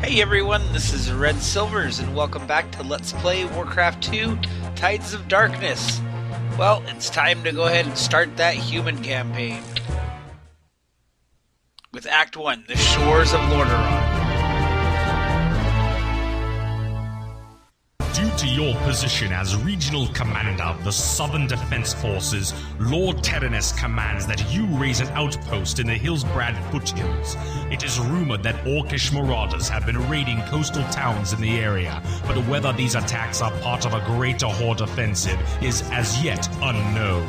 Hey everyone, this is Red Silvers, and welcome back to Let's Play Warcraft 2 Tides of Darkness. Well, it's time to go ahead and start that human campaign. With Act 1, The Shores of Lordaeron. Due to your position as Regional Commander of the Southern Defense Forces, Lord Terenas commands that you raise an outpost in the Hillsbrad foothills. It is rumored that Orcish marauders have been raiding coastal towns in the area, but whether these attacks are part of a greater Horde offensive is as yet unknown.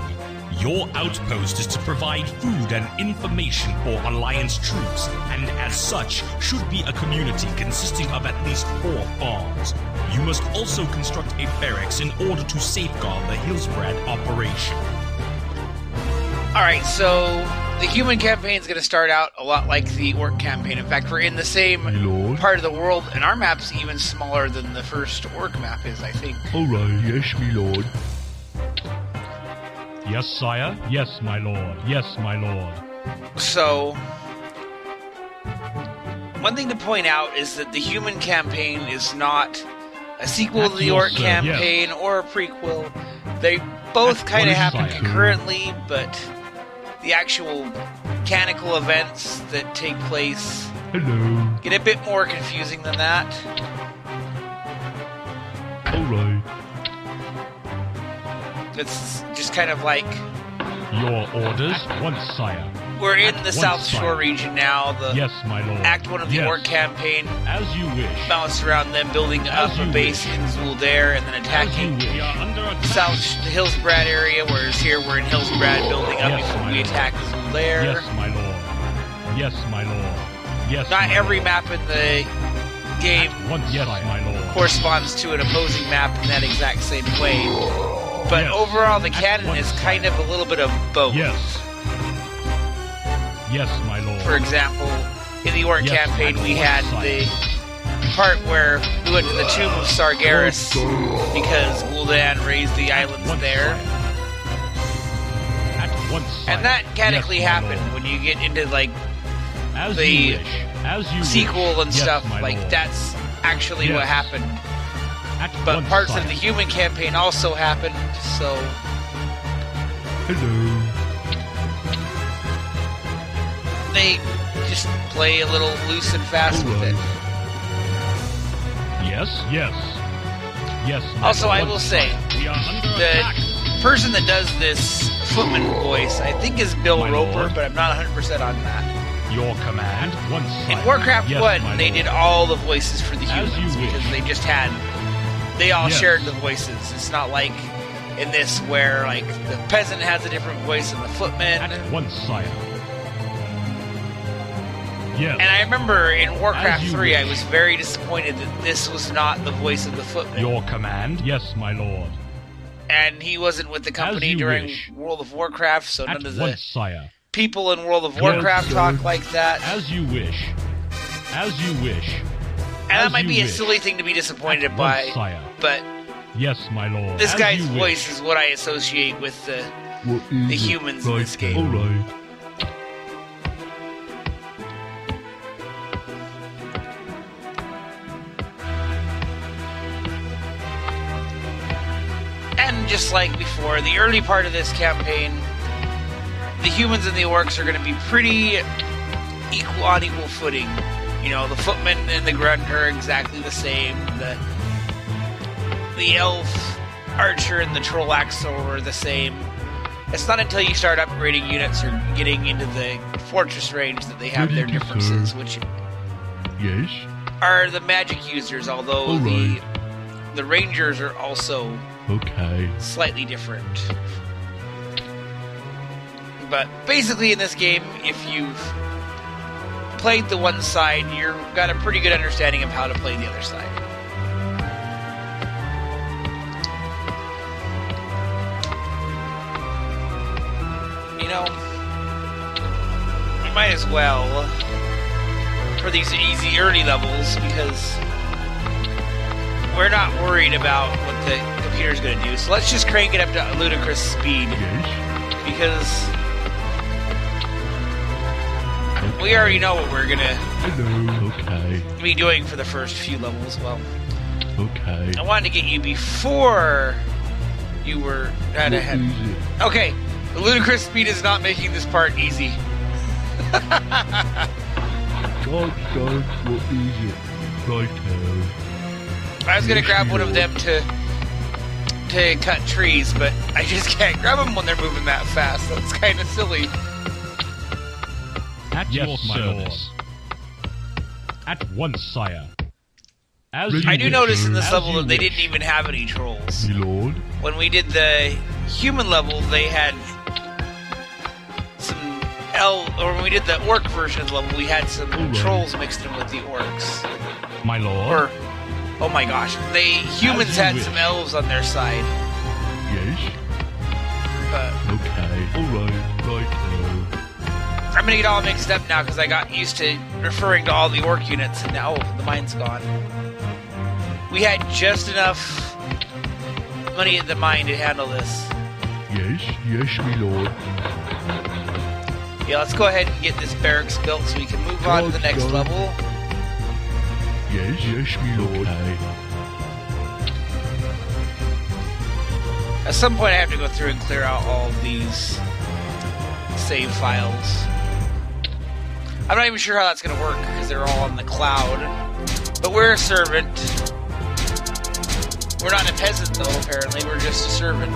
Your outpost is to provide food and information for Alliance troops, and as such, should be a community consisting of at least 4 farms. You must also construct a barracks in order to safeguard the Hillsbrad operation. Alright, so the human campaign is going to start out a lot like the Orc campaign. In fact, we're in the same part of the world, and our map's even smaller than the first Orc map is, I think. Alright, yes, me lord. Yes, sire. Yes, my lord. Yes, my lord. So, one thing to point out is that the human campaign is not a sequel to the Orc campaign or a prequel. They both kind of happen concurrently, but the actual mechanical events that take place get a bit more confusing than that. Alright. It's just kind of like... Your orders, once, sire. We're in the South Shore region now. Yes, my lord. Act 1 of the Orc campaign. As you wish. Bounced around them, building up a base in Zul'Dare, and then attacking the Hillsbrad area, whereas here we're in Hillsbrad, building up before we attack Zul'Dare. Yes, my lord. Yes, my lord. Yes, Not every map in the game corresponds to an opposing map in that exact same way. But overall, the canon is kind of a little bit of both. Yes. Yes, my lord. For example, in the Orc campaign, we had the part where we went to the Tomb of Sargeras because Gul'dan raised the islands there. And that mechanically happened when you get into, like, the sequel and stuff. Like, that's actually what happened. But parts of the human campaign also happened, so... Hello. They just play a little loose and fast with it. Yes, yes. Yes. Also, I will say, the person that does this footman voice, I think is Bill Roper, but I'm not 100% on that. Your command, once. In Warcraft 1, they did all the voices for the humans, because they just had... They all shared the voices. It's not like in this where, like, the peasant has a different voice than the footman. At once, sire. Yes. And I remember in Warcraft 3, I was very disappointed that this was not the voice of the footman. Your command? Yes, my lord. And he wasn't with the company during World of Warcraft, so none of the people in World of Warcraft talk like that. As you wish. As you wish. And that might be a silly thing to be disappointed by, but yes, my lord. This guy's voice is what I associate with the humans in this game. Alright. And just like before, the early part of this campaign, the humans and the orcs are going to be pretty on equal footing. You know, the footman and the grunt are exactly the same. The elf, archer, and the troll axle are the same. It's not until you start upgrading units or getting into the fortress range that they have their differences, which are the magic users, although the rangers are also slightly different. But basically in this game, if you've played the one side, you've got a pretty good understanding of how to play the other side. You know, we might as well for these easy early levels, because we're not worried about what the computer's going to do. So let's just crank it up to ludicrous speed, because we already know what we're going to Hello. Okay. What are you doing for the first few levels? Well, Okay. I wanted to get you before you were that What ahead. is it? Okay, the ludicrous speed is not making this part easy. God, what is it? Righto. I was gonna grab one of them to cut trees, but I just can't grab them when they're moving that fast. That's kind of silly. At Yes, your my service. At once, sire. As Ready you I do wish. notice in this As level you that they wish. didn't even have any trolls. Me lord. When we did the human level, they had some or when we did the orc version of the level, we had some Alright. trolls mixed in with the orcs. My lord. Or, oh my gosh, the humans As you had wish. some elves on their side. Yes. But Okay. Alright. Righto. I'm gonna get all mixed up now because I got used to referring to all the orc units, and now the mine's gone. We had just enough money at the mine to handle this. Yes. Yes, me lord. Yeah, let's go ahead and get this barracks built so we can move on to the next God. level. Yes. Yes, me lord. Okay. At some point I have to go through and clear out all of these save files. I'm not even sure how that's going to work because they're all on the cloud. But we're a servant. We're not a peasant though, apparently. We're just a servant.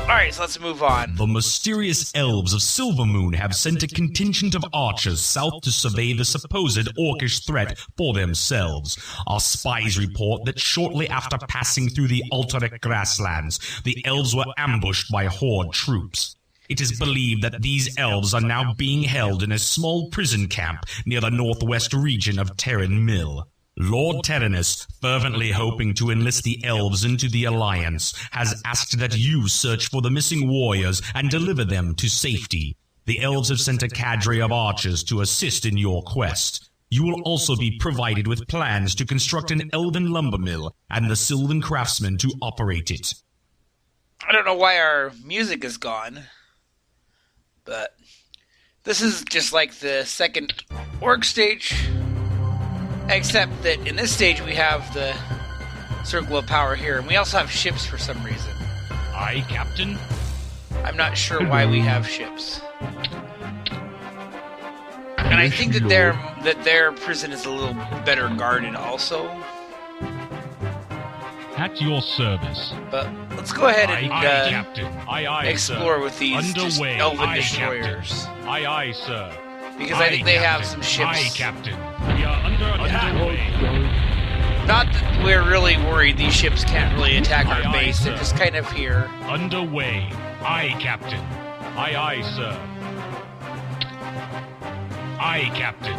Alright, so let's move on. The mysterious elves of Silvermoon have sent a contingent of archers south to survey the supposed orcish threat for themselves. Our spies report that shortly after passing through the Altaric grasslands, the elves were ambushed by Horde troops. It is believed that these elves are now being held in a small prison camp near the northwest region of Terran Mill. Lord Tyrannus, fervently hoping to enlist the elves into the alliance, has asked that you search for the missing warriors and deliver them to safety. The elves have sent a cadre of archers to assist in your quest. You will also be provided with plans to construct an elven lumber mill and the Sylvan craftsmen to operate it. I don't know why our music is gone, but this is just like the second orc stage. Except that in this stage we have the circle of power here, and we also have ships for some reason. Aye, Captain. I'm not sure why we have ships. And I think that their prison is a little better guarded also. At your service. But let's go ahead and Aye, Captain. Aye, explore sir. with these just Underway. elven Aye, destroyers. Captain. Aye, sir. Because I think they have Captain. some ships. Aye, Captain. We are under attack. Not that we're really worried these ships can't really attack our Aye, base. They're sir. just kind of here. Underway. Aye, Captain. Aye, sir. Aye, Captain.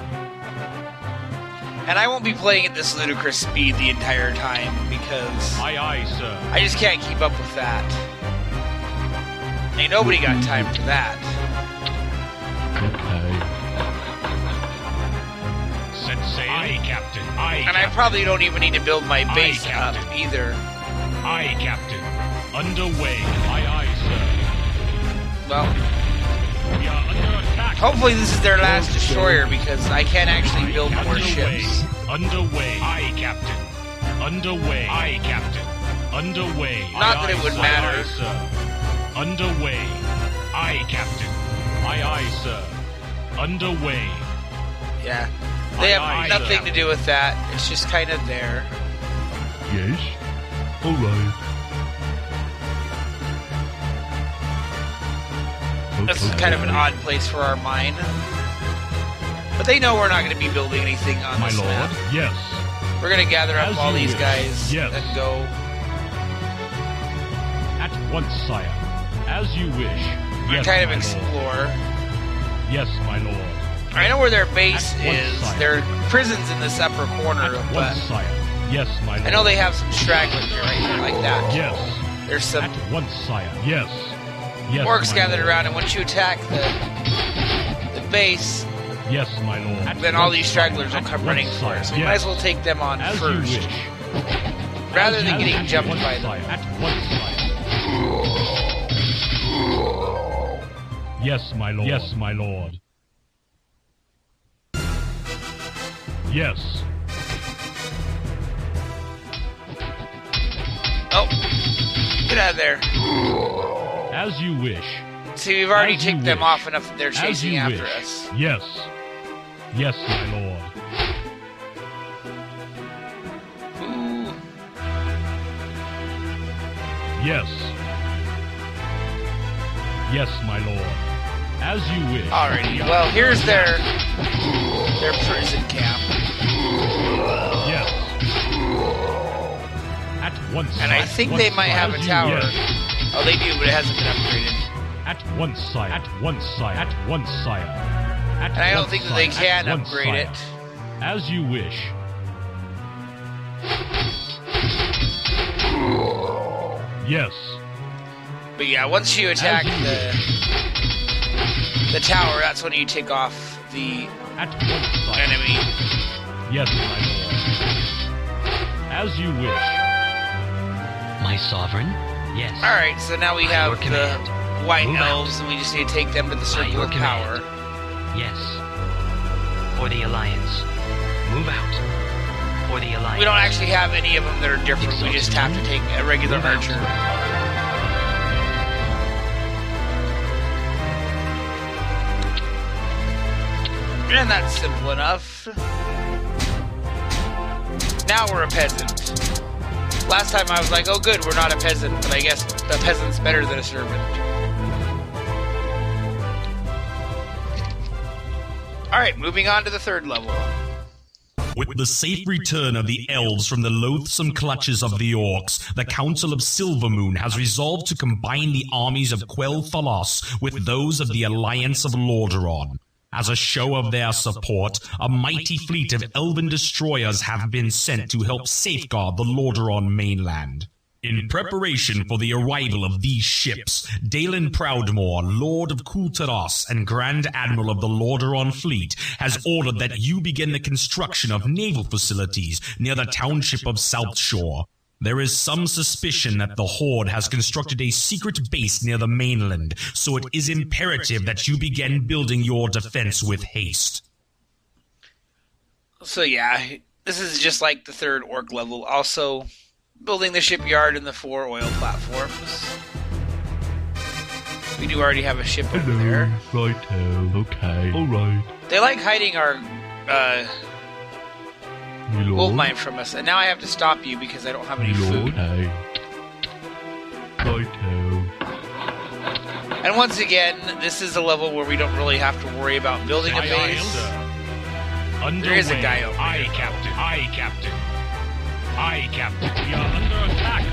And I won't be playing at this ludicrous speed the entire time because Aye, sir. I just can't keep up with that. Ain't nobody got time for that. Okay. Set sail. Aye, Captain. Aye, And I Captain. probably don't even need to build my base up Captain. either. Aye, Captain. Underway. Aye, sir. Well, We are under attack. hopefully this is their last destroyer because I can't actually build more Underway. ships. Underway. Aye, Captain. Underway. Aye, Captain. Underway. Not Aye, that it would sir. matter. Aye, sir. Underway. Aye, Captain. Aye, sir. Underway. Yeah. They have Aye, nothing sir. to do with that. It's just kind of there. Yes. Alright. This is kind of an odd place for our mine. But they know we're not going to be building anything on My this lord. map. Yes. We're going to gather up As all you these wish. guys Yes. and go. At once, sire. As you wish. Yes, kind of my lord. explore. Yes, my lord. I know where their base At once, is. sire. Their prison's in this upper corner, At but once, sire. Yes, my lord. I know they have some stragglers here, right here, like that. Yes. There's some At once, sire. Yes. Yes, orcs my gathered lord. around, and once you attack the base, Yes, my lord. At then all once, these sire. stragglers will At come once, running for sire. us. So we Yes. might as well take them on As first, you wish. rather As than you getting wish. jumped At by once, them. sire. At once, sire. Yes, my lord. Yes, my lord. Yes. Oh, get out of there. As you wish. See, we've already ticked them off enough that they're chasing after wish. us. Yes. Yes, my lord. Ooh. Yes. Yes, my lord. As you wish. Alrighty, well, here's their prison camp. Yes. At once. And I think they might have a tower. Yes. Oh, they do, but it hasn't been upgraded. At once, sire. At once, sire. At once, sire. At And I don't once, think that they sire. can At once, upgrade sire. it. As you wish. Yes. But yeah, once you attack the tower, that's when you take off the At once, sire. enemy. Yes, my lord. As you wish. My sovereign? Yes. Alright, so now we By have your the command. white Move elves, out. and we just need to take them to the By circle your of power. command. Yes. For the Alliance. Move out. For the Alliance. We don't actually have any of them that are different, we just have to take a regular Move out. archer. And that's simple enough. Now we're a peasant. Last time I was like, oh good, we're not a peasant, but I guess a peasant's better than a servant. Alright, moving on to the third level. With the safe return of the elves from the loathsome clutches of the orcs, the Council of Silvermoon has resolved to combine the armies of Quell Thalos with those of the Alliance of Lordaeron. As a show of their support, a mighty fleet of elven destroyers have been sent to help safeguard the Lordaeron mainland. In preparation for the arrival of these ships, Dalen Proudmoore, Lord of Kultaros and Grand Admiral of the Lordaeron fleet, has ordered that you begin the construction of naval facilities near the township of South Shore. There is some suspicion that the Horde has constructed a secret base near the mainland, so it is imperative that you begin building your defense with haste. So yeah, this is just like the third orc level. Also, building the shipyard and the 4 oil platforms. We do already have a ship over there. Righto, okay, alright. They like hiding our My lord. gold mine from us, and now I have to stop you because I don't have any My lord. food. Okay. Righto. And once again, this is a level where we don't really have to worry about building a base. There is a guy over Aye, here. Captain. Aye, Captain. Aye, Captain. We are under attack.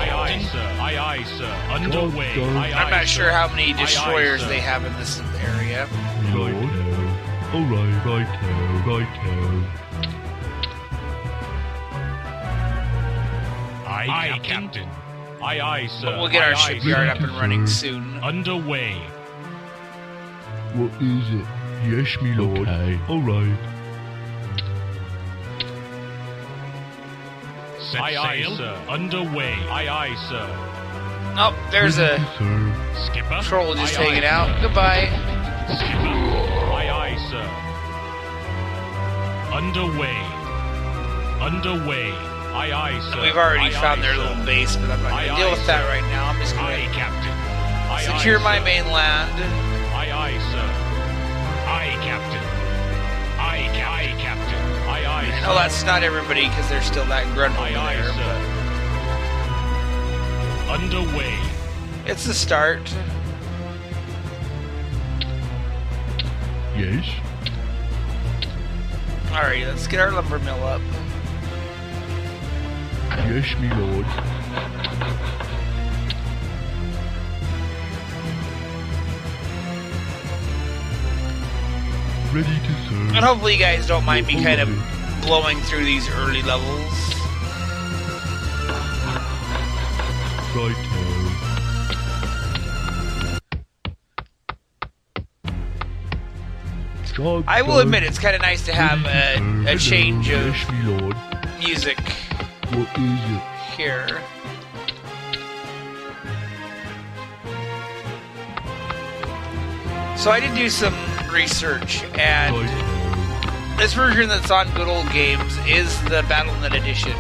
Aye, sir. Aye, sir. Underway. Aye, I'm not sure how many Aye, destroyers sir. they have in this area. My lord. Alright, righto. Aye, Captain. Aye, sir. But we'll get our Aye, shipyard sir. up and running soon. Underway. What is it? Yes, my lord. Okay, alright. Set sail. Sir. Underway. Aye, sir. Oh, there's a Sir. Skipper. troll just Aye, hanging sir. out. Goodbye. Skipper. Aye, sir. Underway. Aye, sir. We've already Aye, found their sir. little base, but I'm not going to Aye, deal with that sir. right now. I'm just Aye, going Captain. to secure my sir. mainland. Aye, sir. Aye, Captain. Aye, Captain. Aye, sir. No, that's not everybody because there's still that grunt over Aye, there. sir. Underway. But it's the start. Yes. Alright, let's get our lumber mill up. Yes, my lord. Ready to serve. And hopefully you guys don't mind me kind of Alright. blowing through these early levels. Righto. I will admit it's kind of nice to have a change of Yes, my lord. music What is it? here. So I did do some research, and this version that's on Good Old Games is the Battle.net edition.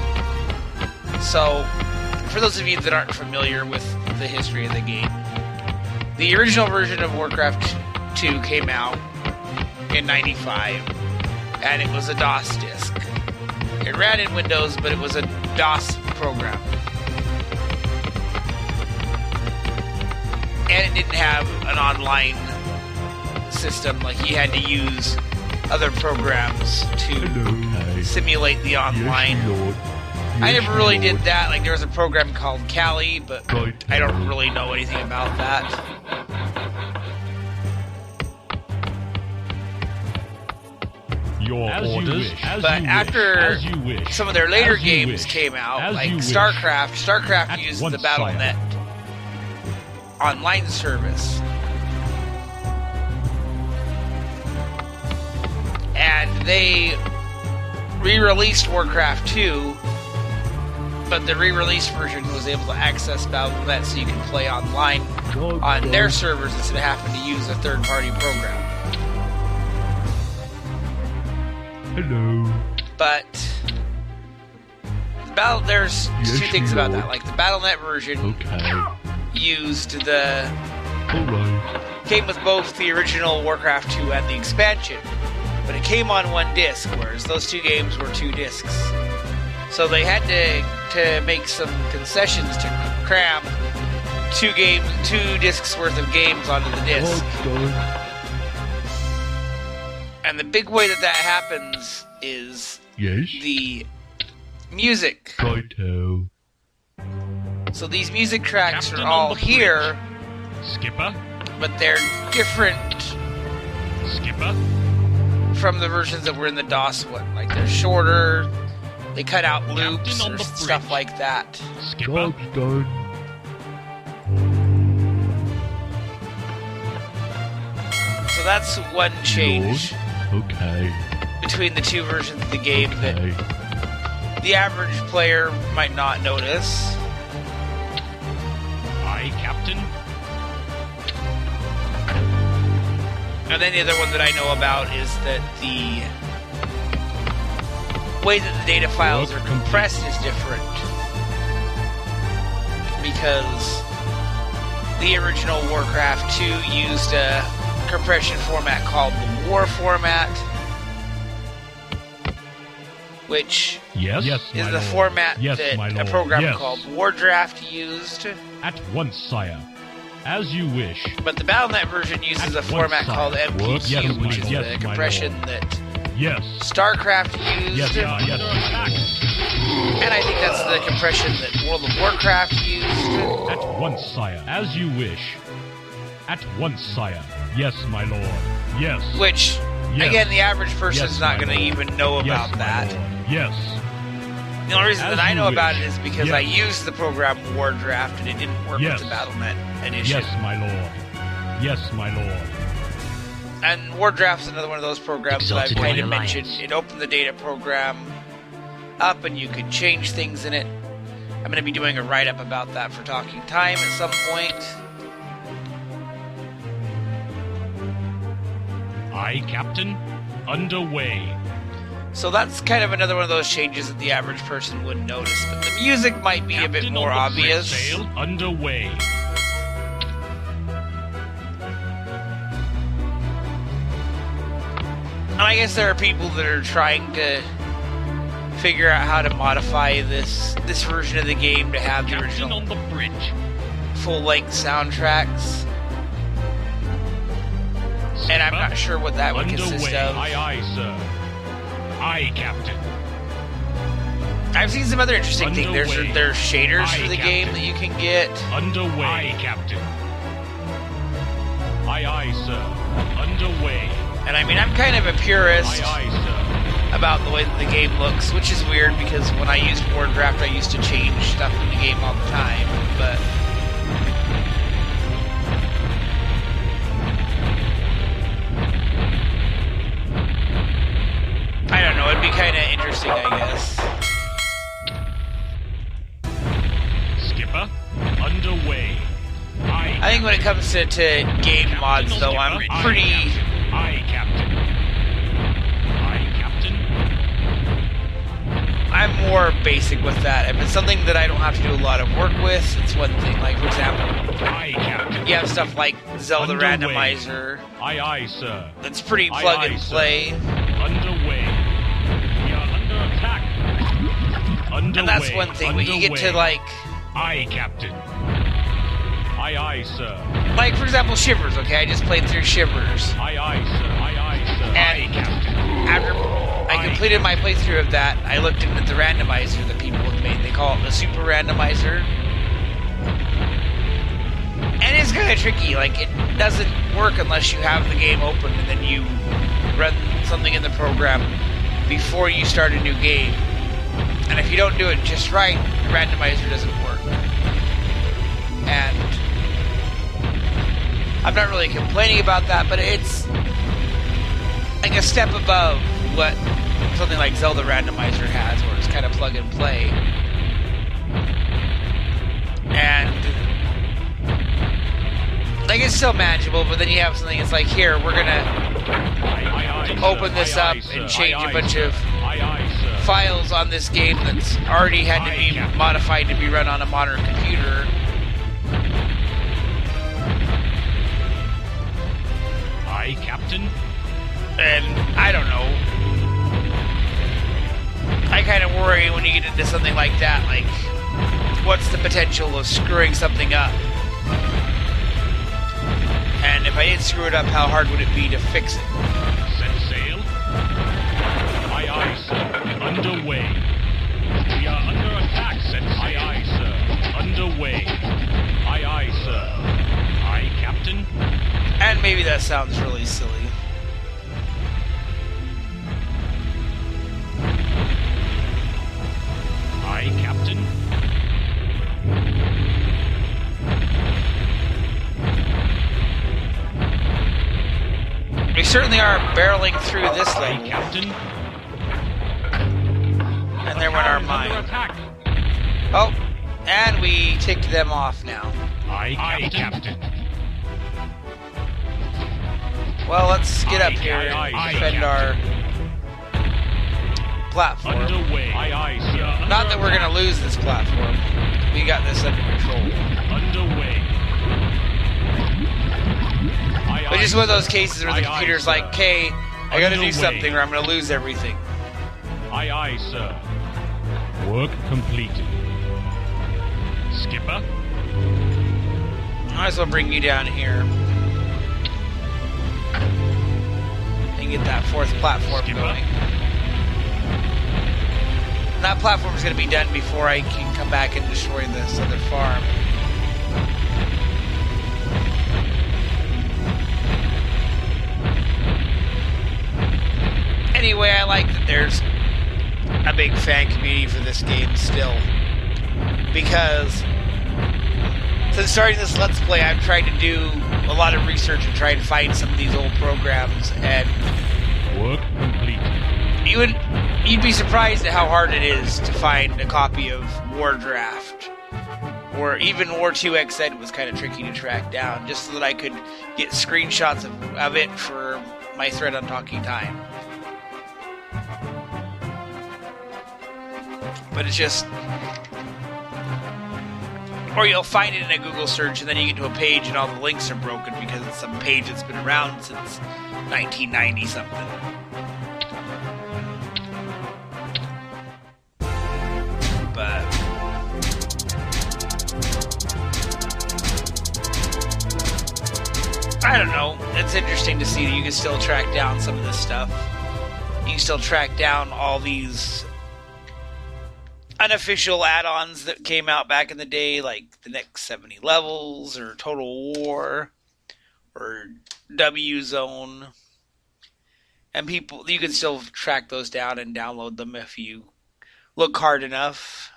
So, for those of you that aren't familiar with the history of the game, the original version of WarCraft 2 came out in '95, and it was a DOS disk. It ran in Windows, but it was a DOS program. And it didn't have an online system, like you had to use other programs to simulate the online. I never really did that. Like, there was a program called Kali, but I don't really know anything about that. Your orders. But after some of their later games came out, like StarCraft used the Battle.net online service. And they re-released WarCraft 2, but the re-released version was able to access Battle.net so you can play online on their servers instead of having to use a third-party program. Hello. But there's two things about that. Like, the Battle.net version used the... came with both the original WarCraft 2 and the expansion, but it came on one disc, whereas those two games were two discs. So they had to make some concessions to cram two discs worth of games onto the disc. And the big way that happens is the music. Righto. So these music tracks are all here, Skipper. but they're different Skipper. from the versions that were in the DOS one. Like, they're shorter, they cut out loops or stuff like that. Skipper. So that's one change Okay. between the two versions of the game that the average player might not notice. Aye, Captain. And then the other one that I know about is that the way that the data files are compressed is different. Because the original WarCraft 2 used a compression format called the War format, which is the format that a program called WarDraft used. At once, sire. As you wish. But the Battle.net version uses a format called MPQ, which is the compression that StarCraft used. And I think that's the compression that World of Warcraft used. At once, sire. As you wish. At once, sire. Yes, my lord. Yes. Which, again, the average person's not going to even know about that. Yes. The only reason that I know about it is because I used the program WarDraft and it didn't work with the Battle.net edition. Yes, my lord. Yes, my lord. And WarDraft's another one of those programs that I've kind of mentioned. It opened the data program up and you could change things in it. I'm going to be doing a write-up about that for Talking Time at some point. Aye, Captain. Underway. So that's kind of another one of those changes that the average person wouldn't notice. But the music might be a bit more obvious. Sail underway. And I guess there are people that are trying to figure out how to modify this version of the game to have the original on the bridge. Full-length soundtracks. And I'm not sure what that would consist of. Aye, aye, sir. Aye, Captain. I've seen some other interesting things. There's shaders for the game that you can get. Underway, aye, Captain. Aye, aye, sir. Underway. And I mean, I'm kind of a purist about the way that the game looks, which is weird because when I used WarDraft, I used to change stuff in the game all the time. But I don't know, it'd be kind of interesting, I guess. Skipper, underway. I think think when it comes to game mods, though, I'm pretty... Aye, Captain. Aye, Captain. I'm more basic with that. If it's something that I don't have to do a lot of work with, it's one thing. Like, for example, Aye, Captain. you have stuff like Zelda Underway. Randomizer. Aye, aye, sir. That's pretty Aye, plug aye, and sir. play. Underway. We are under attack. Underway. And that's one thing. When you get to, like... Aye, Captain. Aye, aye, sir. Like, for example, Shivers, okay? I just played through Shivers. Aye, aye, sir. Aye, aye, sir. And Aye, Captain. after I completed my playthrough of that, I looked into the randomizer that people have made. They call it the Super Randomizer. And it's kind of tricky. Like, it doesn't work unless you have the game open and then you run something in the program before you start a new game. And if you don't do it just right, the randomizer doesn't work. And I'm not really complaining about that, but it's like a step above what something like Zelda Randomizer has, where it's kind of plug and play. And like, it's still manageable, but then you have something that's like, here, we're gonna open this up and change a bunch of files on this game that's already had to be modified to be run on a modern computer. Aye, Captain. And I don't know. I kind of worry when you get into something like that, like, what's the potential of screwing something up? And if I did screw it up, how hard would it be to fix it? Set sail. Aye, aye, sir. Underway. We are under attack. Set sail. Aye, aye, sir. Underway. Aye, aye, sir. Aye, Captain. And maybe that sounds really silly. Aye, Captain. We certainly are barreling through this Aye, level. Captain. And there went our Under mine. attack. Oh, and we ticked them off now. Aye, Captain. Well, let's get up here Aye, and aye, defend our platform. Underway. Aye, aye, sir. Not that we're gonna lose this platform. We got this under control. Underway. Aye, But aye, just one of those sir. cases where the Aye, aye, computer's sir. like, okay, I gotta do Underway. something or I'm gonna lose everything. Aye, aye, sir. Work completed. Skipper. Might as well bring you down here. And get that fourth platform Skipper. going. And that platform is going to be done before I can come back and destroy this other farm. Anyway, I like that there's a big fan community for this game still. Because since starting this Let's Play, I've tried to do a lot of research and try and find some of these old programs, and Work completed. you'd be surprised at how hard it is to find a copy of WarCraft. Or even War 2 XZ was kind of tricky to track down, just so that I could get screenshots of it for my thread on Talking Time. But it's just... Or you'll find it in a Google search, and then you get to a page and all the links are broken because it's some page that's been around since 1990-something. But... I don't know. It's interesting to see that you can still track down some of this stuff. You can still track down all these unofficial add-ons that came out back in the day, like the next 70 levels, or Total War, or W Zone. And people, you can still track those down and download them if you look hard enough.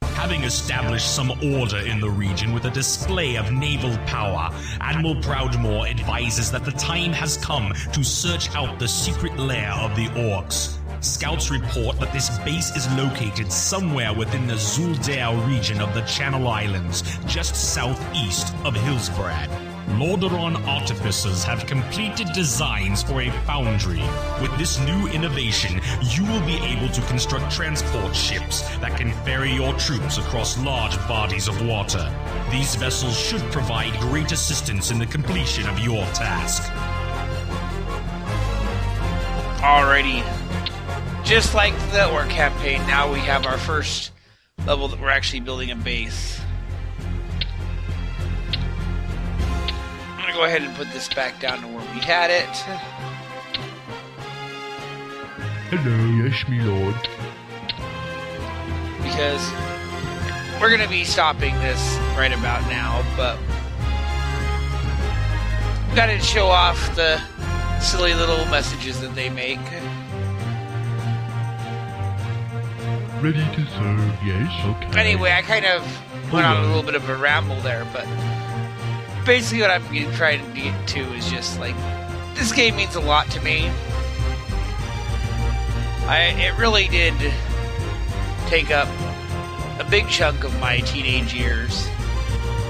Having established some order in the region with a display of naval power, Admiral Proudmoore advises that the time has come to search out the secret lair of the orcs. Scouts report that this base is located somewhere within the Zuldale region of the Channel Islands, just southeast of Hillsbrad. Lordaeron artificers have completed designs for a foundry. With this new innovation, you will be able to construct transport ships that can ferry your troops across large bodies of water. These vessels should provide great assistance in the completion of your task. Alrighty. Just like the Orc campaign, now we have our first level that we're actually building a base. I'm gonna go ahead and put this back down to where we had it. Hello, yes, me lord. Because we're gonna be stopping this right about now, but gotta show off the silly little messages that they make. Ready to serve, yes, okay. Anyway, I kind of went on a little bit of a ramble there, but basically what I'm trying to get to is just like, this game means a lot to me. It really did take up a big chunk of my teenage years,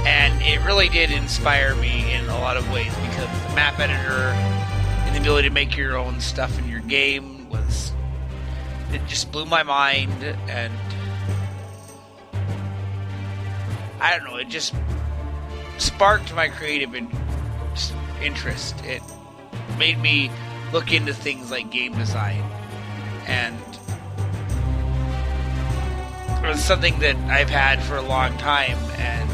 and it really did inspire me in a lot of ways, because the map editor and the ability to make your own stuff in your game it just blew my mind, and I don't know, it just sparked my creative interest. It made me look into things like game design, and it was something that I've had for a long time, and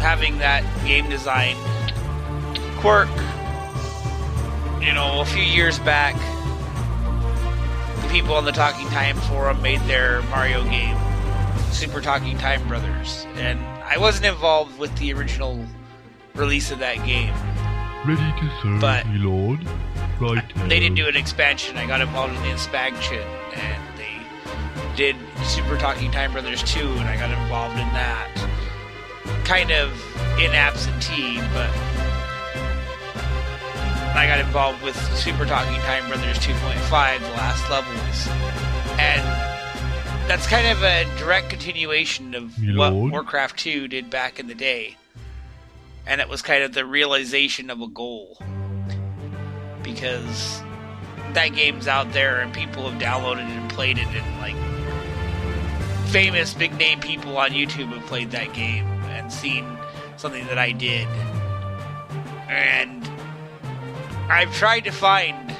having that game design quirk, a few years back, the people on the Talking Time forum made their Mario game, Super Talking Time Brothers, and I wasn't involved with the original release of that game. Ready to serve, but me lord. Right. They didn't do an expansion. I got involved in the expansion, and they did Super Talking Time Brothers 2, and I got involved in that. Kind of in absentee, but I got involved with Super Talking Time Brothers 2.5, the last levels. And that's kind of a direct continuation of what WarCraft 2 did back in the day. And it was kind of the realization of a goal. Because that game's out there and people have downloaded it and played it, and like famous big name people on YouTube have played that game and seen something that I did. And I've tried to find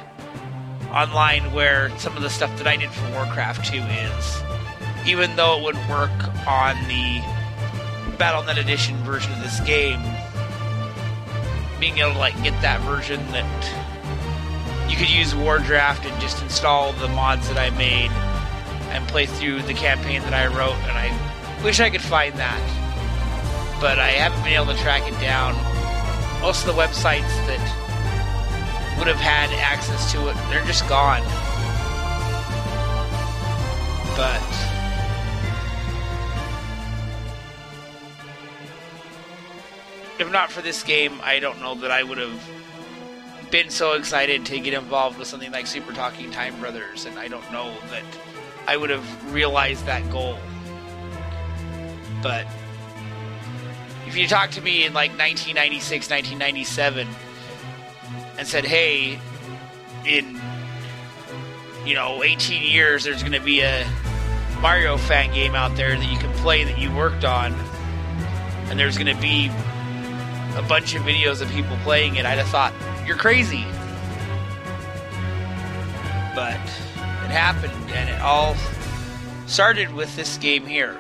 online where some of the stuff that I did for WarCraft 2 is, even though it wouldn't work on the Battle.net Edition version of this game. Being able to like get that version that you could use WarDraft and just install the mods that I made and play through the campaign that I wrote, and I wish I could find that, but I haven't been able to track it down. Most of the websites that would have had access to it, they're just gone. But if not for this game, I don't know that I would have been so excited to get involved with something like Super Talking Time Brothers, and I don't know that I would have realized that goal. But if you talked to me in like 1996, 1997, and said, hey, in 18 years there's going to be a Mario fan game out there that you can play that you worked on, and there's going to be a bunch of videos of people playing it, I'd have thought, you're crazy. But it happened, and it all started with this game here.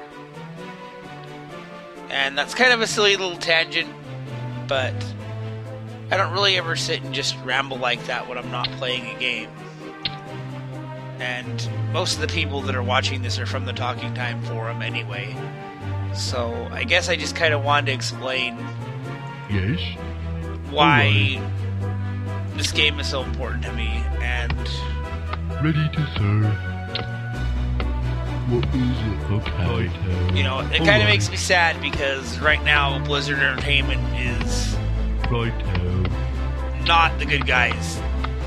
And that's kind of a silly little tangent, but I don't really ever sit and just ramble like that when I'm not playing a game. And most of the people that are watching this are from the Talking Time forum anyway. So I guess I just kind of wanted to explain why this game is so important to me. And ready to serve. What is it? Okay. It kind of makes me sad because right now Blizzard Entertainment is not the good guys.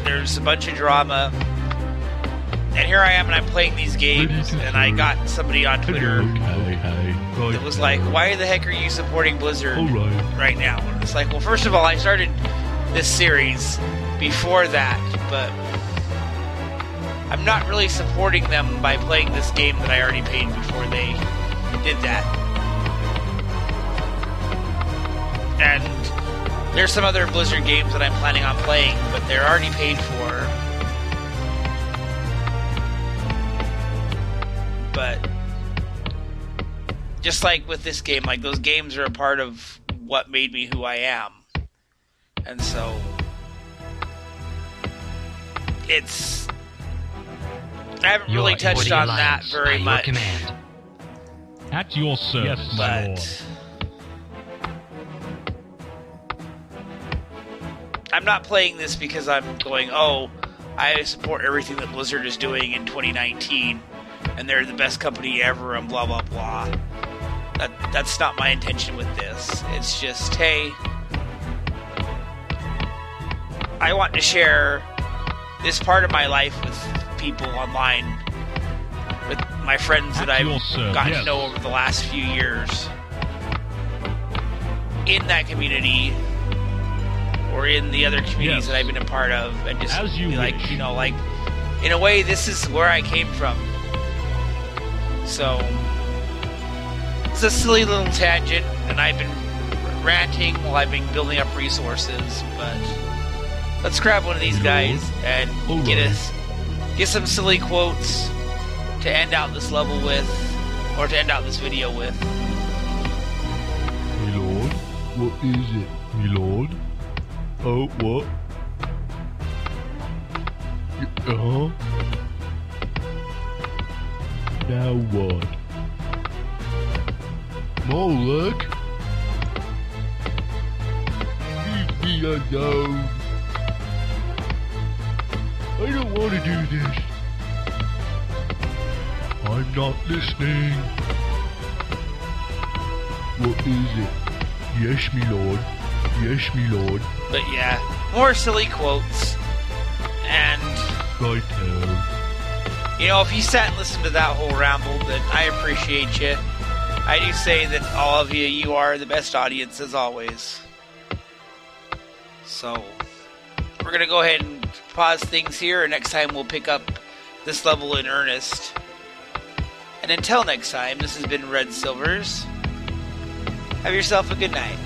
there's a bunch of drama. And here I am, and I'm playing these games, and I got somebody on Twitter that was like, why the heck are you supporting Blizzard right now? And it's like, well, first of all, I started this series before that, but I'm not really supporting them by playing this game that I already paid before they did that. And there's some other Blizzard games that I'm planning on playing, but they're already paid for. But just like with this game, like those games are a part of what made me who I am. And so it's... I haven't really touched on that very much. Command. At your service, Yes, my lord. I'm not playing this because I'm going, oh, I support everything that Blizzard is doing in 2019, and they're the best company ever, and blah, blah, blah. That's not my intention with this. It's just, hey, I want to share this part of my life with people online, with my friends that I've gotten to know over the last few years in that community or in the other communities that I've been a part of, and just be like, you know, like, in a way, this is where I came from. So it's a silly little tangent, and I've been ranting while I've been building up resources, but let's grab one of these guys and get some silly quotes to end out this level with, or to end out this video with. My lord, what is it, my lord? Oh, what? Now what? Moloch? Leave me alone. I don't want to do this. I'm not listening. What is it? Yes, me lord. Yes, me lord. But yeah, more silly quotes. And, Righto. you know, if you sat and listened to that whole ramble, then I appreciate you. I do say that all of you are the best audience as always. So, we're going to go ahead and pause things here, and next time we'll pick up this level in earnest. And until next time, this has been Red Silvers. Have yourself a good night.